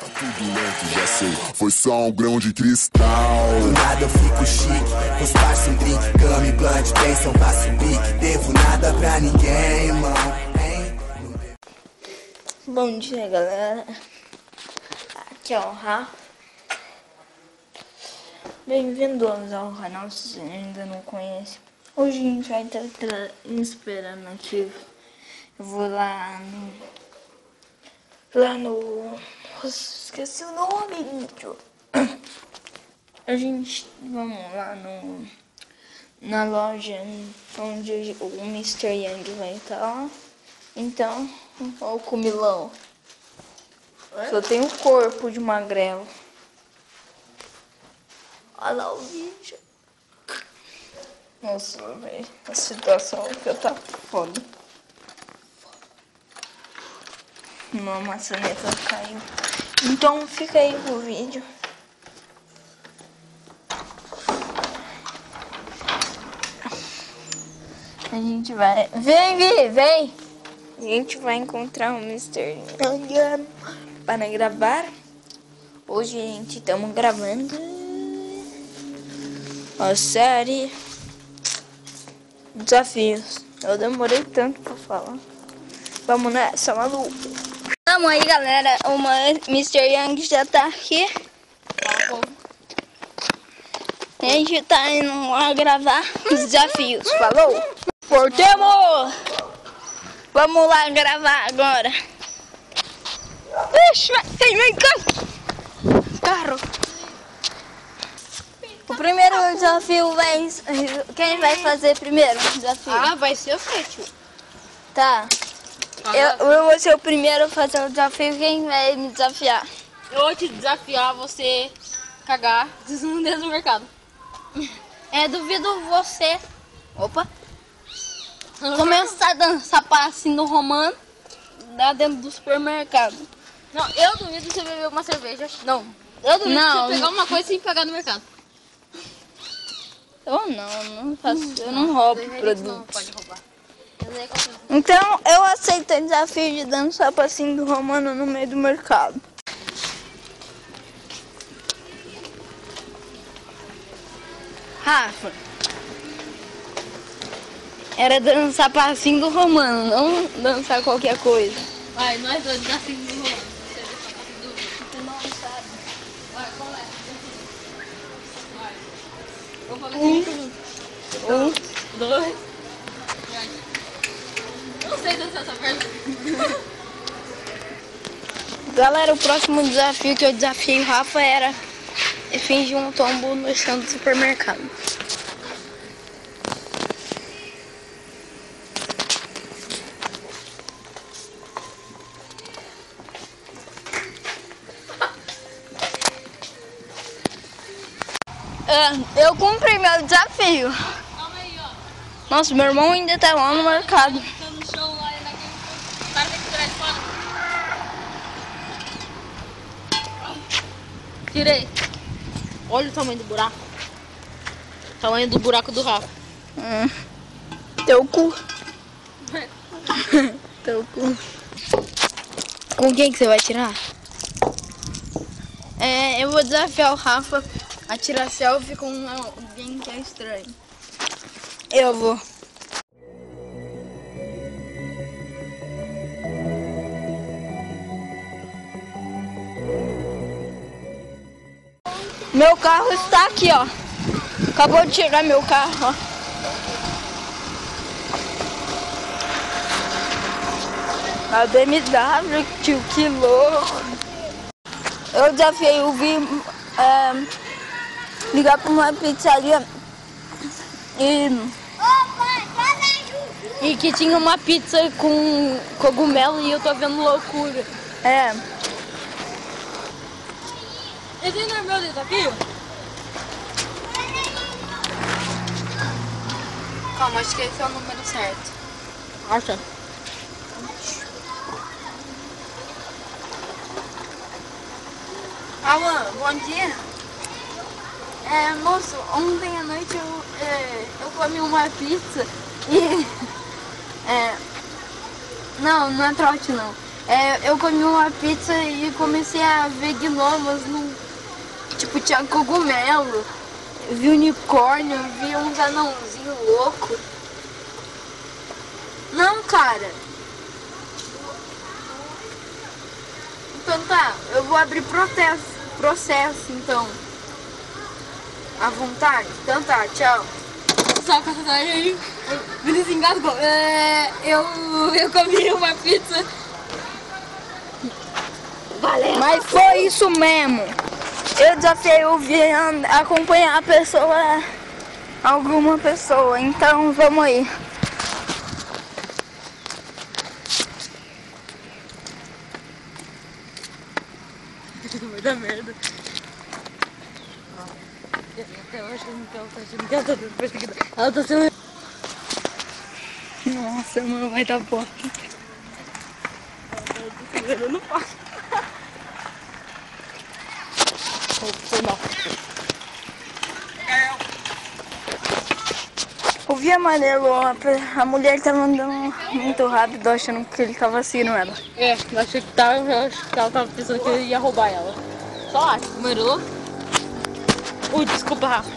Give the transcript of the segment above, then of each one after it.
Tudo lento, já sei, foi só um grão de cristal. Do nada eu fico chique, os parça um drink, cama e blunt, pensam, passo pique. Devo nada pra ninguém, irmão. Bom dia, galera. Aqui é o Rafa. Bem-vindos ao canal, se você ainda não conhece. Hoje a gente vai estar esperando aqui. Eu vou lá no... Esqueci o nome, tio. Vamos lá na loja onde o Mr. Young vai estar lá. Então, olha o comilão. Só tem o corpo de magrelo. Olha lá o vídeo. Nossa, velho. A situação aqui tá foda. Uma maçaneta caiu. Então fica aí com o vídeo. A gente vai... Vem, Vi, vem! A gente vai encontrar o Mr. Young para gravar. Hoje, gente, estamos gravando a série Desafios. Eu demorei tanto pra falar. Vamos nessa, maluco. Vamos aí, galera. O Mr. Young já tá aqui. A gente tá indo lá gravar os desafios. Falou? Portemos! Vamos lá gravar agora. Ixi, vem carro. O primeiro desafio vai... Quem vai fazer primeiro o desafio? Ah, vai ser o tio. Tá. Eu vou ser o primeiro a fazer o desafio. Quem vai me desafiar? Eu vou te desafiar você cagar dentro do mercado. Duvido você... Opa. Começar a dançar passinho romano lá dentro do supermercado. Não, eu duvido você beber uma cerveja. Não. Eu duvido você pegar uma coisa sem pagar no mercado. Eu não faço, eu não roubo produtos. Não pode roubar. Então eu aceito o desafio de dançar passinho do romano no meio do mercado. Rafa, era dançar passinho do romano, não dançar qualquer coisa. Vai, nós dois desafio do romano. Você não sabe. Vai, qual é? Vai. Vou falar Um, dois. Vai. Eu não sei dançar essa perna. Galera, o próximo desafio que eu desafiei o Rafa era fingir um tombo no chão do supermercado. Eu cumpri meu desafio. Calma aí, ó. Nossa, meu irmão ainda tá lá no mercado. Tá no chão lá e naquele. O cara tem que tirar de fora. Tirei. Olha o tamanho do buraco. O tamanho do buraco do Rafa. Teu cu. Teu cu. Com quem que você vai tirar? Eu vou desafiar o Rafa a tirar selfie com alguém que é estranho. Eu vou. Meu carro está aqui, ó. Acabou de chegar meu carro, ó. A BMW, tio, que louco. Eu desafiei o Vi ligar para uma pizzaria e que tinha uma pizza com cogumelo e eu tô vendo loucura. Esse não é meu desafio? Calma, acho que esse é o número certo. Acha? Alan, bom dia. Moço, ontem à noite eu comi uma pizza e... não é trote não. Eu comi uma pizza e comecei a ver gnomos, tipo, tinha cogumelo, vi unicórnio, vi uns anãozinhos loucos. Não, cara. Então tá, eu vou abrir processo então. À vontade? Então tá, tchau. Só com essa aí, Vinícius engasgou. Eu comi uma pizza. Valeu. Mas foi isso mesmo. Eu desafiei o Vian a acompanhar a pessoa, alguma pessoa. Então vamos aí. Vai dar merda. Até hoje eu não tô achando que ela tá sendo... Nossa, mano, vai dar porra. Eu não posso. Foi mal. O Via amarelo, a mulher tava andando muito rápido, achando que ele tava seguindo ela. Eu achei que ela tava pensando que eu ia roubar ela. Só acho. Amarelou? Desculpa, Rafa.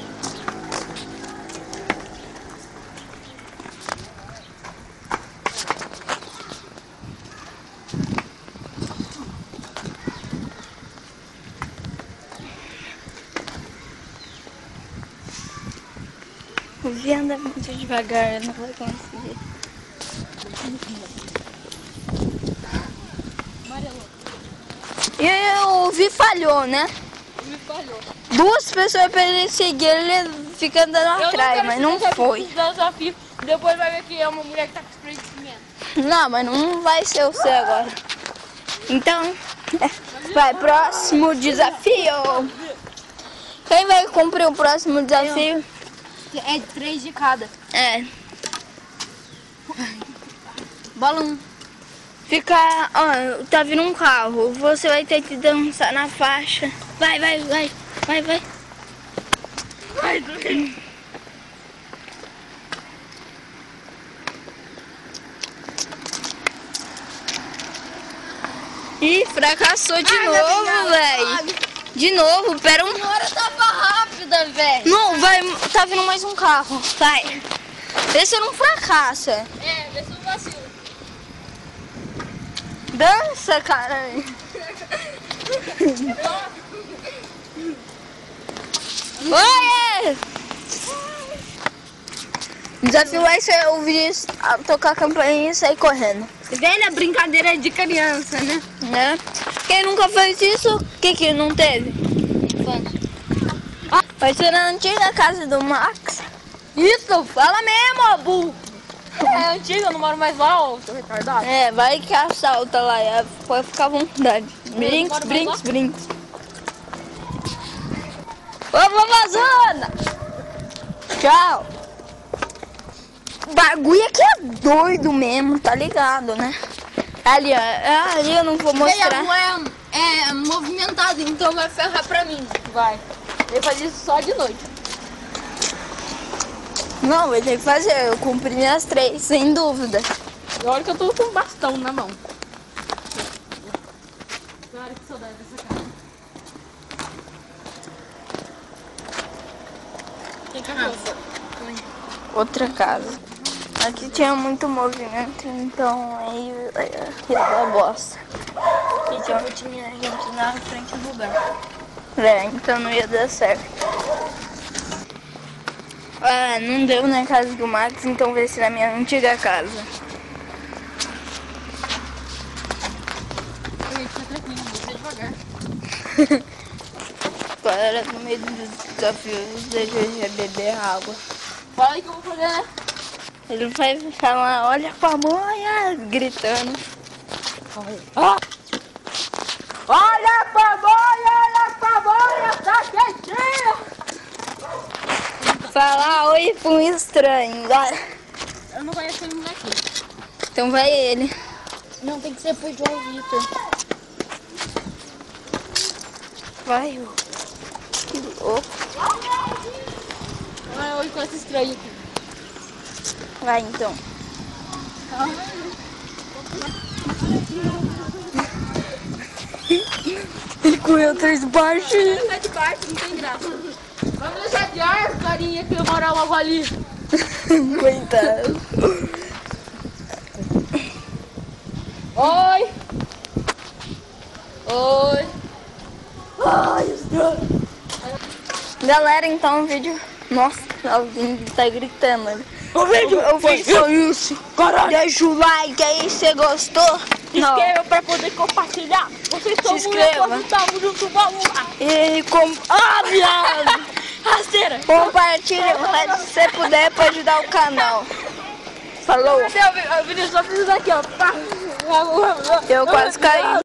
O Via anda muito devagar, não vai conseguir. E o Vi falhou, né? Me falhou. Duas pessoas pra ele seguir, ele fica andando atrás, mas não foi. Desafio. Depois vai ver que é uma mulher que tá com spray de cimento. Não, mas não vai ser o seu agora. Então, vai, próximo desafio. Quem vai cumprir o próximo desafio? É 3 de cada. É. Bola 1. Ficar, ó, tá vindo um carro. Você vai ter que dançar na faixa. Vai. Ih, fracassou de novo, velho. De novo, pera um... A hora tava rápida, velho. Não, vai, tá vindo mais um carro. Vai. Vê se não fracassa. Vê se eu vacilo. Dança, cara. Oi! O desafio vai ser ouvir tocar a campainha e sair correndo. Velha brincadeira de criança, né? Né? Quem nunca fez isso, o que não teve? Vai ser na antiga casa do Max. Isso, fala mesmo, ó, burro. É antiga, eu não moro mais lá, ó, seu retardado. É, vai que assalta lá, pode ficar à vontade. Brinks. Vamos, Amazona! Tchau! O bagulho aqui é doido mesmo, tá ligado, né? Ali, ó, ali eu não vou mostrar. É movimentado, então vai ferrar pra mim. Vai. Ele faz isso só de noite. Não, vai ter que fazer, eu cumpri minhas 3, sem dúvida. Olha que eu tô com um bastão na mão. Olha que saudade dessa casa. Tem cachorro. Outra casa. Aqui tinha muito movimento, então aí dá bosta. E tinha gente na frente do lugar. Então não ia dar certo. Não deu na casa do Max, então vai ser na minha antiga casa. Devagar. Agora no meio dos desafios, deixa eu beber água. Fala aí que eu vou fazer, né? Ele vai falar, olha a pamonha, gritando. Ah! Olha a pamonha, tá quentinha! Falar oi pra um estranho. Eu não conheço ele aqui. Então vai ele. Não, tem que ser pro João Vitor. Vai, que louco. Vai, oi com esse estranho aqui. Vai então. Ele correu 3 baixos. Tá de baixo, não tem graça. Vamos deixar de ar, carinha, que eu moro logo ali. Coitado. Oi. Oi. Ai, Galera, então o vídeo... Nossa, alguém tá gritando. o vídeo Foi isso. Caralho. Deixa o like aí se você gostou. Se inscreva pra poder compartilhar. Vocês são Se inscreva. mulher, tamo junto, vamos lá. E Viado. Rasteira. compartilha se você puder pra ajudar o canal. Falou. Até o vídeo só precisa aqui, ó. Pá. Eu quase caí.